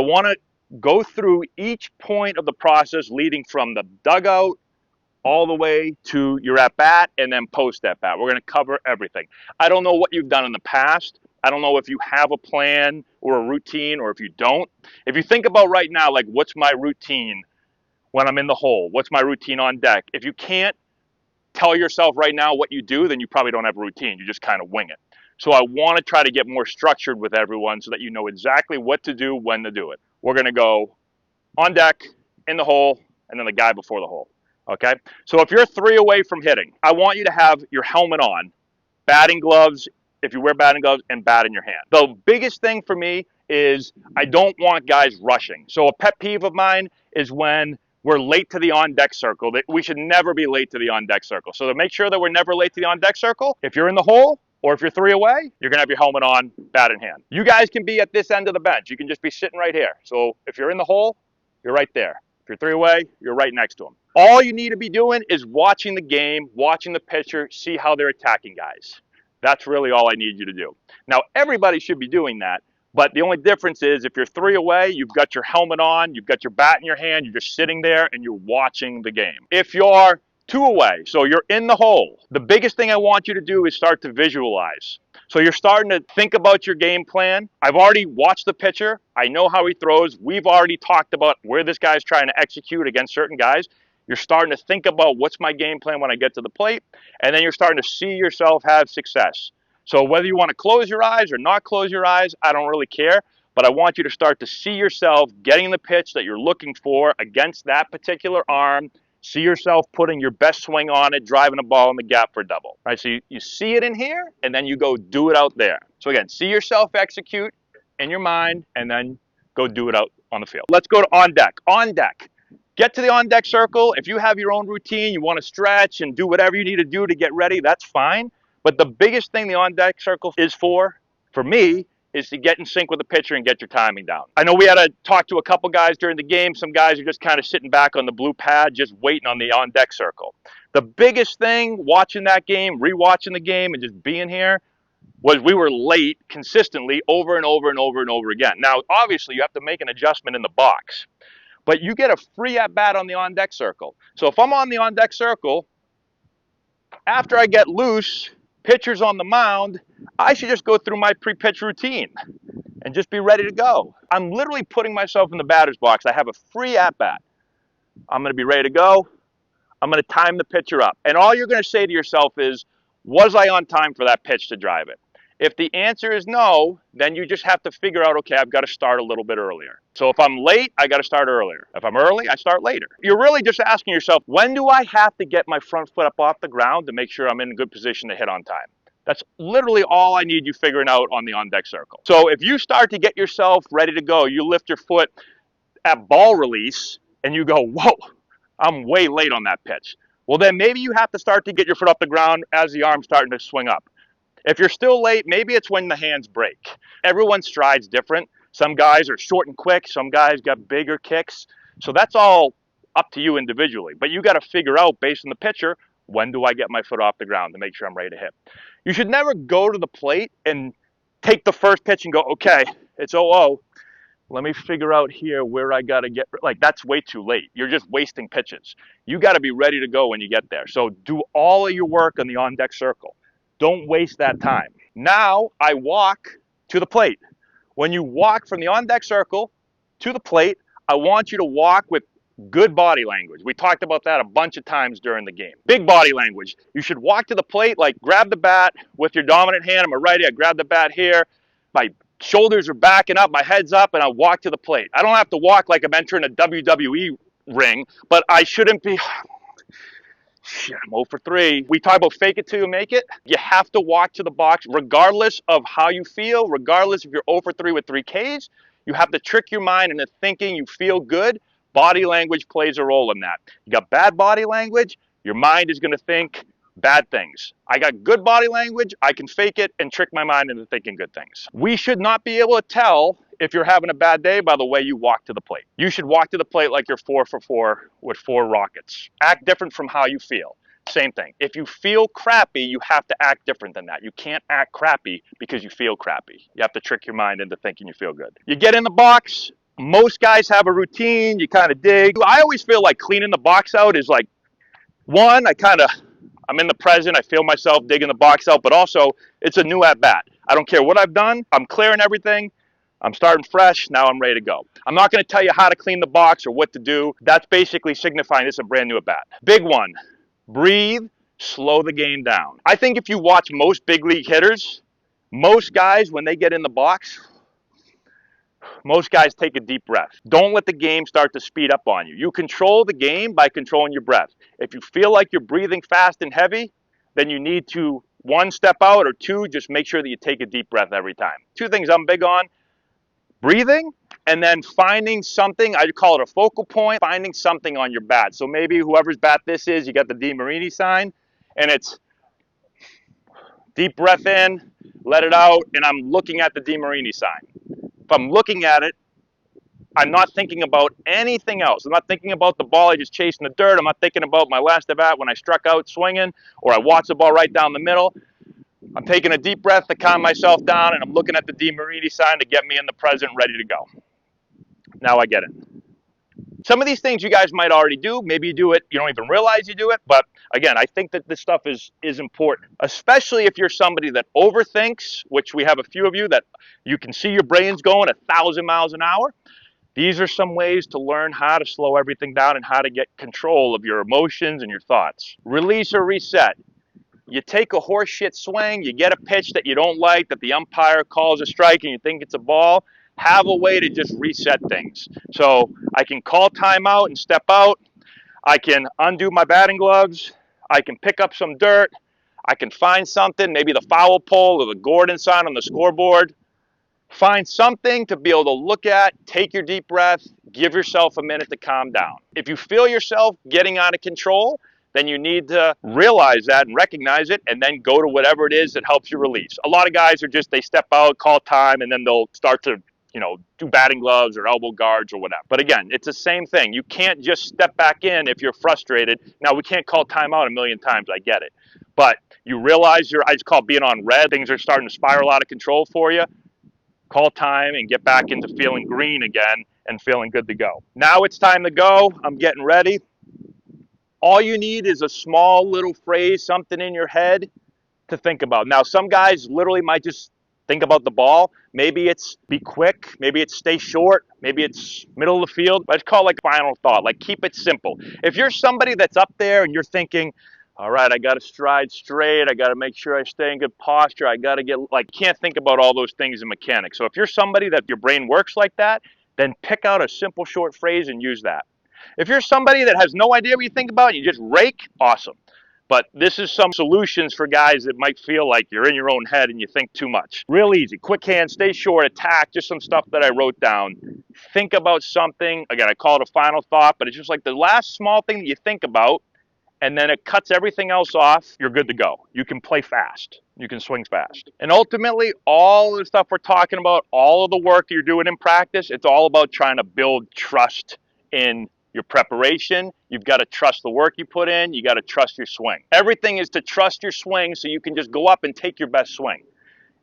I want to go through each point of the process leading from the dugout all the way to your at bat and then post at bat. We're going to cover everything. I don't know what you've done in the past. I don't know if you have a plan or a routine or if you don't. If you think about right now, like, what's my routine when I'm in the hole? What's my routine on deck? If you can't tell yourself right now what you do, then you probably don't have a routine. You just kind of wing it. So I want to try to get more structured with everyone so that you know exactly what to do, when to do it. We're going to go on deck, in the hole, and then the guy before the hole. Okay? So if you're 3 away from hitting, I want you to have your helmet on, batting gloves, if you wear batting gloves, and bat in your hand. The biggest thing for me is I don't want guys rushing. So a pet peeve of mine is when we're late to the on-deck circle. We should never be late to the on-deck circle. So to make sure that we're never late to the on-deck circle, if you're in the hole, or if you're 3 away, you're going to have your helmet on, bat in hand. You guys can be at this end of the bench. You can just be sitting right here. So if you're in the hole, you're right there. If you're 3 away, you're right next to them. All you need to be doing is watching the game, watching the pitcher, see how they're attacking guys. That's really all I need you to do. Now, everybody should be doing that, but the only difference is if you're 3 away, you've got your helmet on, you've got your bat in your hand, you're just sitting there and you're watching the game. If you're 2 away, so you're in the hole, the biggest thing I want you to do is start to visualize. So you're starting to think about your game plan. I've already watched the pitcher. I know how he throws. We've already talked about where this guy's trying to execute against certain guys. You're starting to think about what's my game plan when I get to the plate, and then you're starting to see yourself have success. So whether you want to close your eyes or not close your eyes, I don't really care, but I want you to start to see yourself getting the pitch that you're looking for against that particular arm. See yourself putting your best swing on it, driving the ball in the gap for a double. Right? So you see it in here, and then you go do it out there. So again, see yourself execute in your mind, and then go do it out on the field. Let's go to on deck. On deck. Get to the on-deck circle. If you have your own routine, you want to stretch and do whatever you need to do to get ready, that's fine. But the biggest thing the on-deck circle is for me, is to get in sync with the pitcher and get your timing down. I know we had to talk to a couple guys during the game. Some guys are just kind of sitting back on the blue pad, just waiting on the on-deck circle. The biggest thing watching that game, rewatching the game, and just being here was we were late consistently over and over and over and over again. Now, obviously, you have to make an adjustment in the box, but you get a free at-bat on the on-deck circle. So if I'm on the on-deck circle, after I get loose, pitcher's on the mound, I should just go through my pre-pitch routine and just be ready to go. I'm literally putting myself in the batter's box. I have a free at-bat. I'm going to be ready to go. I'm going to time the pitcher up. And all you're going to say to yourself is, was I on time for that pitch to drive it? If the answer is no, then you just have to figure out, okay, I've got to start a little bit earlier. So if I'm late, I got to start earlier. If I'm early, I start later. You're really just asking yourself, when do I have to get my front foot up off the ground to make sure I'm in a good position to hit on time? That's literally all I need you figuring out on the on-deck circle. So if you start to get yourself ready to go, you lift your foot at ball release and you go, whoa, I'm way late on that pitch. Well, then maybe you have to start to get your foot off the ground as the arm's starting to swing up. If you're still late, maybe it's when the hands break. Everyone's stride's different. Some guys are short and quick. Some guys got bigger kicks. So that's all up to you individually. But you got to figure out, based on the pitcher, when do I get my foot off the ground to make sure I'm ready to hit. You should never go to the plate and take the first pitch and go, okay, it's 0-0. Let me figure out here where I got to get. Like, that's way too late. You're just wasting pitches. You got to be ready to go when you get there. So do all of your work on the on-deck circle. Don't waste that time. Now I walk to the plate. When you walk from the on-deck circle to the plate, I want you to walk with good body language. We talked about that a bunch of times during the game. Big body language. You should walk to the plate, like grab the bat with your dominant hand. I'm a righty. I grab the bat here. My shoulders are backing up, my head's up, and I walk to the plate. I don't have to walk like I'm entering a WWE ring, but I shouldn't be. Shit, I'm 0 for 3. We talk about fake it till you make it. You have to walk to the box regardless of how you feel, regardless if you're 0 for 3 with 3 Ks. You have to trick your mind into thinking you feel good. Body language plays a role in that. You got bad body language, your mind is going to think bad things. I got good body language, I can fake it and trick my mind into thinking good things. We should not be able to tell if you're having a bad day by the way you walk to the plate. You should walk to the plate like you're 4 for 4 with 4 rockets. Act different from how you feel. Same thing. If you feel crappy, you have to act different than that. You can't act crappy because you feel crappy. You have to trick your mind into thinking you feel good. You get in the box, Most guys have a routine. You kind of dig. I always feel like cleaning the box out is like, one, I'm in the present. I feel myself digging the box out, but also it's a new at bat. I don't care what I've done. I'm clearing everything. I'm starting fresh. Now I'm ready to go. I'm not going to tell you how to clean the box or what to do. That's basically signifying it's a brand new at bat. Big one, breathe, slow the game down. I think if you watch most big league hitters, most guys, when they get in the box, most guys take a deep breath. Don't let the game start to speed up on you. You control the game by controlling your breath. If you feel like you're breathing fast and heavy, then you need to, one, step out, or two, just make sure that you take a deep breath every time. Two things I'm big on: breathing, and then finding something. I call it a focal point, finding something on your bat. So maybe whoever's bat this is, you got the DeMarini sign, and it's deep breath in, let it out, and I'm looking at the DeMarini sign. If I'm looking at it, I'm not thinking about anything else. I'm not thinking about the ball I just chased in the dirt. I'm not thinking about my last at bat when I struck out swinging, or I watched the ball right down the middle. I'm taking a deep breath to calm myself down, and I'm looking at the DeMarini sign to get me in the present, ready to go. Now I get it. Some of these things you guys might already do. Maybe you do it, you don't even realize you do it. But again, I think that this stuff is important, especially if you're somebody that overthinks, which we have a few of you that you can see your brain's going 1,000 miles an hour. These are some ways to learn how to slow everything down and how to get control of your emotions and your thoughts. Release or reset. You take a horseshit swing, you get a pitch that you don't like, that the umpire calls a strike and you think it's a ball. Have a way to just reset things. So I can call timeout and step out. I can undo my batting gloves. I can pick up some dirt. I can find something, maybe the foul pole or the Gordon sign on the scoreboard. Find something to be able to look at, take your deep breath, give yourself a minute to calm down. If you feel yourself getting out of control, then you need to realize that and recognize it, and then go to whatever it is that helps you release. A lot of guys are just, they step out, call time, and then they'll start to, do batting gloves or elbow guards or whatever. But again, it's the same thing. You can't just step back in if you're frustrated. Now, we can't call timeout a million times. I get it. But you realize I just call being on red. Things are starting to spiral out of control for you. Call time and get back into feeling green again and feeling good to go. Now it's time to go. I'm getting ready. All you need is a small little phrase, something in your head to think about. Now, some guys literally might just think about the ball. Maybe it's be quick. Maybe it's stay short. Maybe it's middle of the field. Let's call it like final thought. Like, keep it simple. If you're somebody that's up there and you're thinking, all right, I got to stride straight. I got to make sure I stay in good posture. I got to can't think about all those things in mechanics. So if you're somebody that your brain works like that, then pick out a simple short phrase and use that. If you're somebody that has no idea what you think about, you just rake, awesome. But this is some solutions for guys that might feel like you're in your own head and you think too much. Real easy, quick hand, stay short, attack, just some stuff that I wrote down. Think about something. Again, I call it a final thought, but it's just like the last small thing that you think about, and then it cuts everything else off. You're good to go. You can play fast. You can swing fast. And ultimately, all of the stuff we're talking about, all of the work that you're doing in practice, it's all about trying to build trust in your preparation. You've got to trust the work you put in. You got to trust your swing. Everything is to trust your swing so you can just go up and take your best swing.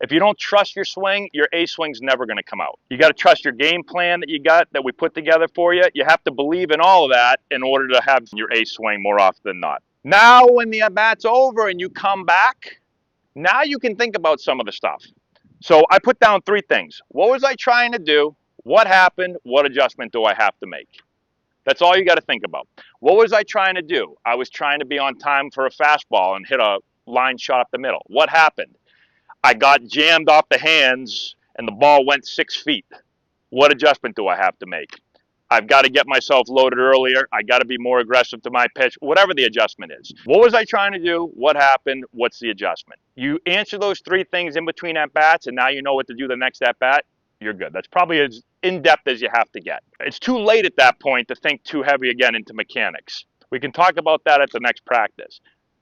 If you don't trust your swing, your A swing's never going to come out. You got to trust your game plan that we put together for you. You have to believe in all of that in order to have your A swing more often than not. Now, when the at-bat's over and you come back, now you can think about some of the stuff. So I put down 3 things. What was I trying to do? What happened? What adjustment do I have to make? That's all you got to think about. What was I trying to do? I was trying to be on time for a fastball and hit a line shot up the middle. What happened? I got jammed off the hands and the ball went 6 feet. What adjustment do I have to make? I've got to get myself loaded earlier. I got to be more aggressive to my pitch, whatever the adjustment is. What was I trying to do? What happened? What's the adjustment? You answer those 3 things in between at-bats, and now you know what to do the next at-bat. You're good. That's probably as in-depth as you have to get. It's too late at that point to think too heavy again into mechanics. We can talk about that at the next practice.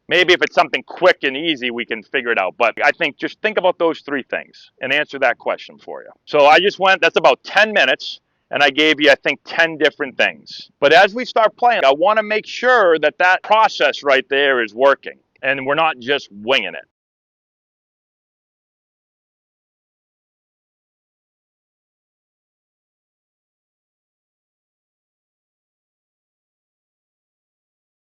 Maybe if it's something quick and easy, we can figure it out. But I think just think about those 3 things and answer that question for you. So I just that's about 10 minutes, and I gave you, I think, 10 different things. But as we start playing, I want to make sure that process right there is working and we're not just winging it.